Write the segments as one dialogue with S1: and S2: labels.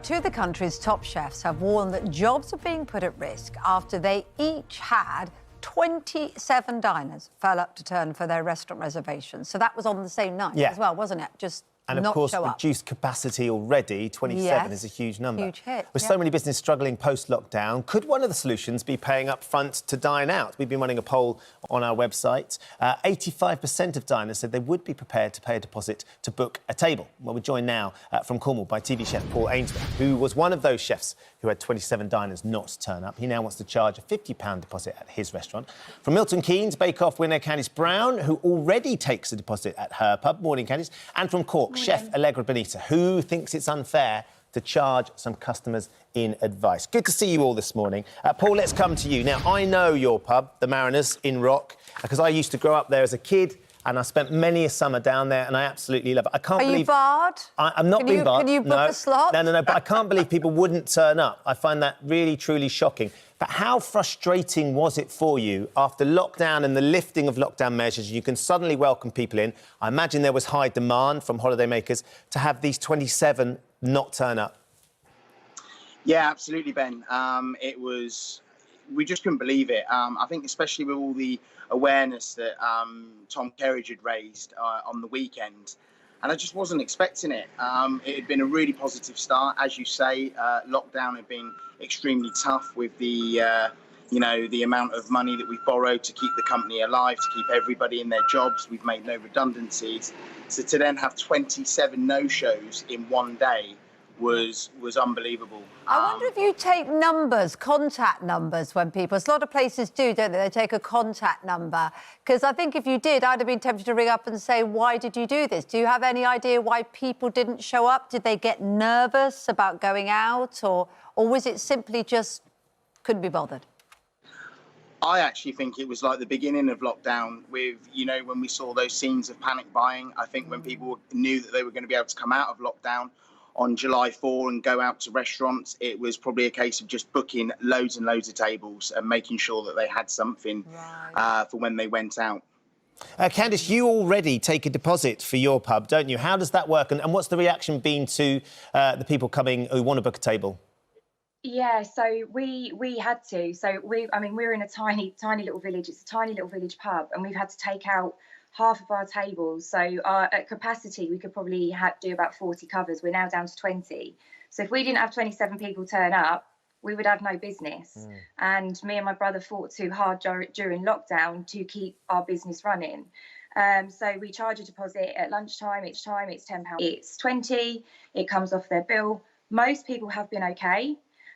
S1: Two of the country's top chefs have warned that jobs are being put at risk after they each had 27 diners fell up to turn for their restaurant reservations. So that was on the same night as well, wasn't it?
S2: And of course, reduced capacity already, 27 is a huge number.
S1: Huge hit.
S2: With so many businesses struggling post-lockdown, could one of the solutions be paying up front to dine out? We've been running a poll on our website. 85% of diners said they would be prepared to pay a deposit to book a table. Well, we're joined now from Cornwall by TV chef Paul Ainsworth, who was one of those chefs who had 27 diners not turn up. He now wants to charge a £50 deposit at his restaurant. From Milton Keynes, Bake-Off winner Candice Brown, who already takes a deposit at her pub. Morning, Candice. And from Cork, Chef Allegra Benita, who thinks it's unfair to charge some customers in advice. Good to see you all this morning. Paul, let's come to you. Now, I know your pub, the Mariners in Rock, because I used to grow up there as a kid and I spent many a summer down there and I absolutely love it. I can't believe...
S1: Are you barred?
S2: I'm not being barred.
S1: Can you book a slot?
S2: No, but I can't believe people wouldn't turn up. I find that really, truly shocking. But how frustrating was it for you after lockdown and the lifting of lockdown measures? You can suddenly welcome people in. I imagine there was high demand from holidaymakers to have these 27 not turn up.
S3: Yeah, absolutely, Ben. It was... We just couldn't believe it. I think especially with all the awareness that Tom Kerridge had raised on the weekend. And I just wasn't expecting it. It had been a really positive start. As you say, lockdown had been extremely tough with the, the amount of money that we've borrowed to keep the company alive, to keep everybody in their jobs. We've made no redundancies. So to then have 27 no-shows in one day was unbelievable.
S1: I wonder if you take numbers, contact numbers, when people... A lot of places do, don't they? They take a contact number. Because I think if you did, I'd have been tempted to ring up and say, why did you do this? Do you have any idea why people didn't show up? Did they get nervous about going out? Or was it simply just couldn't be bothered?
S3: I actually think it was like the beginning of lockdown with, when we saw those scenes of panic buying. I think when people knew that they were going to be able to come out of lockdown on July 4 and go out to restaurants, it was probably a case of just booking loads and loads of tables and making sure that they had something for when they went out.
S2: Candice, you already take a deposit for your pub, don't you? How does that work? And what's the reaction been to the people coming who want to book a table?
S4: Yeah, so we had to. So we're in a tiny little village. It's a tiny little village pub, and we've had to take out half of our tables. So at capacity, we could probably do about 40 covers. We're now down to 20. So if we didn't have 27 people turn up, we would have no business. And me and my brother fought too hard during lockdown to keep our business running. So we charge a deposit at lunchtime. Each time it's £10. It's 20. It comes off their bill. Most people have been okay.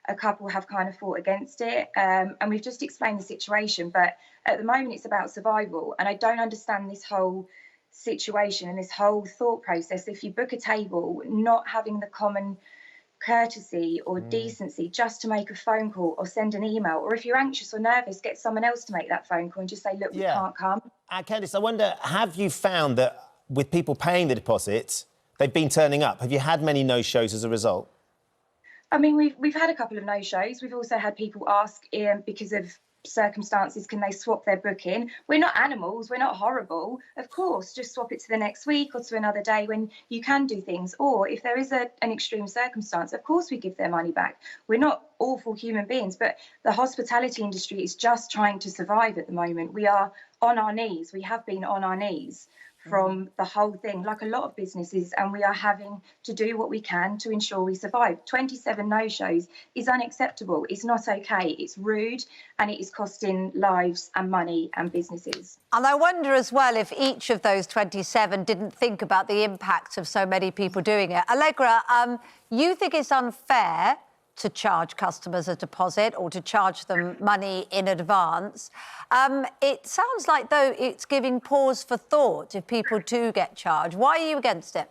S4: A couple have kind of fought against it, and we've just explained the situation. But at the moment, it's about survival, and I don't understand this whole situation and this whole thought process. If you book a table, not having the common courtesy or decency just to make a phone call or send an email, or if you're anxious or nervous, get someone else to make that phone call and just say, look, we can't come.
S2: Candice, I wonder, have you found that with people paying the deposits, they've been turning up? Have you had many no-shows as a result?
S4: I mean, we've had a couple of no-shows. We've also had people ask, because of circumstances, can they swap their booking? We're not animals. We're not horrible. Of course, just swap it to the next week or to another day when you can do things. Or if there is an extreme circumstance, of course we give their money back. We're not awful human beings, but the hospitality industry is just trying to survive at the moment. We are on our knees. We have been on our knees from the whole thing, like a lot of businesses, and we are having to do what we can to ensure we survive. 27 no-shows is unacceptable. It's not okay. It's rude, and it is costing lives and money and businesses.
S1: And I wonder as well if each of those 27 didn't think about the impact of so many people doing it. Allegra, you think it's unfair to charge customers a deposit or to charge them money in advance. It sounds like, though, it's giving pause for thought if people do get charged. Why are you against it?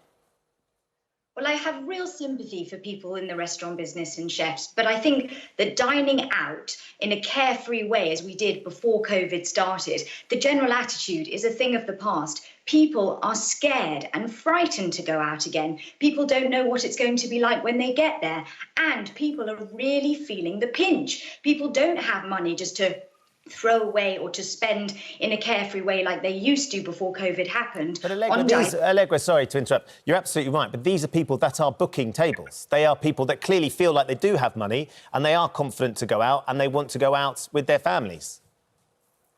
S5: Well, I have real sympathy for people in the restaurant business and chefs, but I think that dining out in a carefree way, as we did before COVID started, the general attitude is a thing of the past. People are scared and frightened to go out again. People don't know what it's going to be like when they get there, and people are really feeling the pinch. People don't have money just to throw away or to spend in a carefree way like they used to before COVID happened.
S2: But Allegra, sorry to interrupt. You're absolutely right. But these are people that are booking tables. They are people that clearly feel like they do have money and they are confident to go out and they want to go out with their families.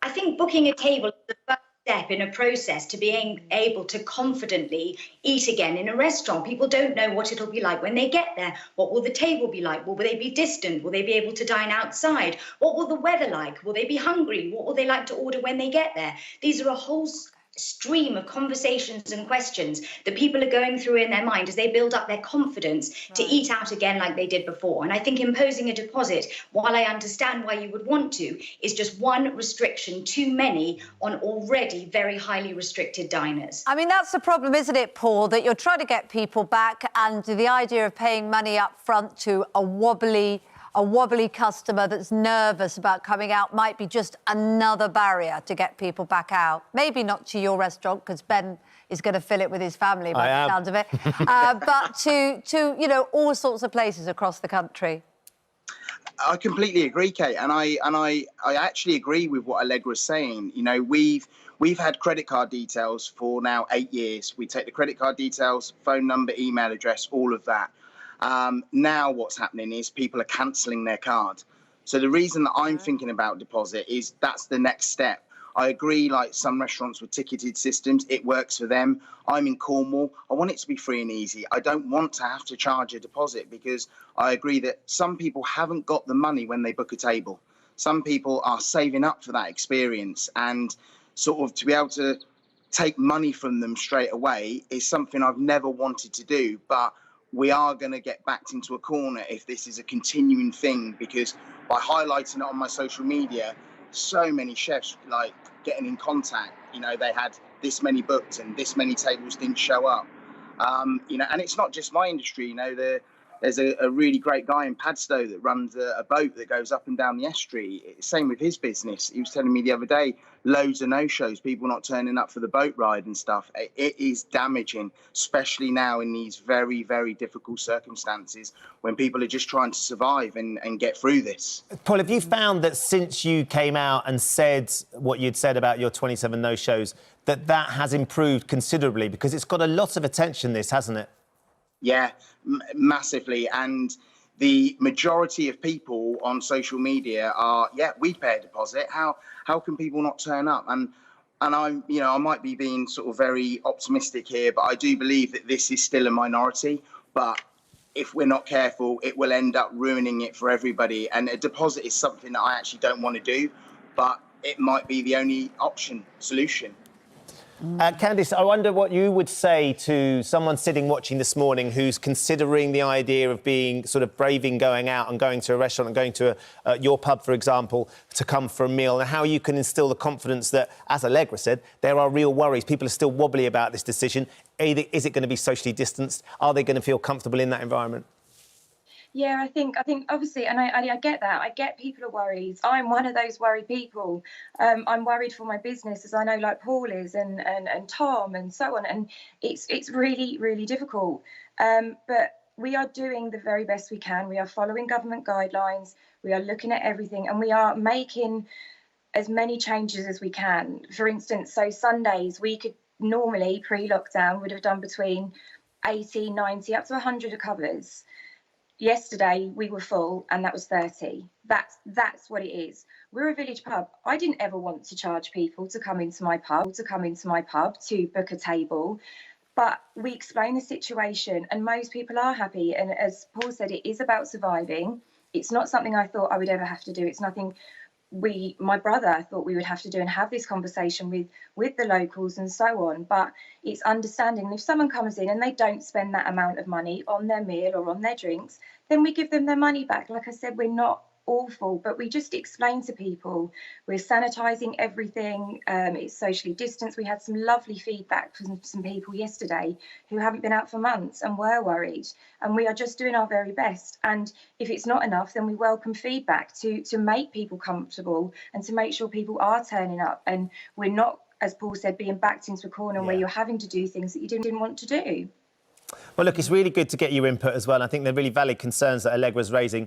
S5: I think booking a table is the first step in a process to being able to confidently eat again in a restaurant. People don't know what it'll be like when they get there. What will the table be like? Will they be distant? Will they be able to dine outside? What will the weather like? Will they be hungry? What will they like to order when they get there? These are a whole stream of conversations and questions that people are going through in their mind as they build up their confidence to eat out again like they did before. And I think imposing a deposit, while I understand why you would want to, is just one restriction too many on already very highly restricted diners.
S1: I mean, that's the problem, isn't it, Paul, that you're trying to get people back, and the idea of paying money up front to a wobbly customer that's nervous about coming out might be just another barrier to get people back out. Maybe not to your restaurant, because Ben is going to fill it with his family by the sound of it, but to you know, all sorts of places across the country.
S3: I completely agree, Kate, and I actually agree with what Allegra's saying. You know, we've had credit card details for now 8 years. We take the credit card details, phone number, email address, all of that. Now what's happening is people are cancelling their card. So the reason that I'm thinking about deposit is that's the next step. I agree, like some restaurants with ticketed systems, it works for them. I'm in Cornwall. I want it to be free and easy. I don't want to have to charge a deposit, because I agree that some people haven't got the money when they book a table. Some people are saving up for that experience, and sort of to be able to take money from them straight away is something I've never wanted to do. But we are going to get backed into a corner if this is a continuing thing, because by highlighting it on my social media, so many chefs like getting in contact, you know, they had this many booked and this many tables didn't show up. You know, and it's not just my industry, you know, there's a really great guy in Padstow that runs a boat that goes up and down the estuary. Same with his business. He was telling me the other day, loads of no-shows, people not turning up for the boat ride and stuff. It is damaging, especially now in these very, very difficult circumstances when people are just trying to survive and get through this.
S2: Paul, have you found that since you came out and said what you'd said about your 27 no-shows, that has improved considerably? Because it's got a lot of attention, this, hasn't it?
S3: Yeah, massively. And the majority of people on social media are, yeah, we pay a deposit. How can people not turn up? And I'm, you know, I might be being sort of very optimistic here, but I do believe that this is still a minority. But if we're not careful, it will end up ruining it for everybody. And a deposit is something that I actually don't want to do, but it might be the only solution.
S2: Candice, I wonder what you would say to someone sitting watching this morning who's considering the idea of being sort of braving going out and going to a restaurant and going to your pub, for example, to come for a meal, and how you can instill the confidence that, as Allegra said, there are real worries. People are still wobbly about this decision. Is it going to be socially distanced? Are they going to feel comfortable in that environment?
S4: Yeah, I think obviously, and I get that. I get people are worried. I'm one of those worried people. I'm worried for my business, as I know, like Paul is, and Tom, and so on. And it's really, really difficult. But we are doing the very best we can. We are following government guidelines. We are looking at everything, and we are making as many changes as we can. For instance, so Sundays, we could normally, pre-lockdown, would have done between 80, 90, up to 100 covers. Yesterday we were full, and that was 30. That's what it is. We're a village pub. I didn't ever want to charge people to come into my pub to book a table, but we explain the situation, and most people are happy. And as Paul said, it is about surviving. It's not something I thought I would ever have to do. It's nothing my brother thought we would have to do and have this conversation with the locals and so on. But it's understanding if someone comes in and they don't spend that amount of money on their meal or on their drinks, then we give them their money back. Like I said, we're not awful, but we just explain to people we're sanitizing everything. It's socially distanced. We had some lovely feedback from some people yesterday who haven't been out for months and were worried, and we are just doing our very best. And if it's not enough, then we welcome feedback to make people comfortable and to make sure people are turning up, and we're not, as Paul said, being backed into a corner where you're having to do things that you didn't want to do.
S2: Well, look, it's really good to get your input as well. I think they're really valid concerns that Allegra's raising.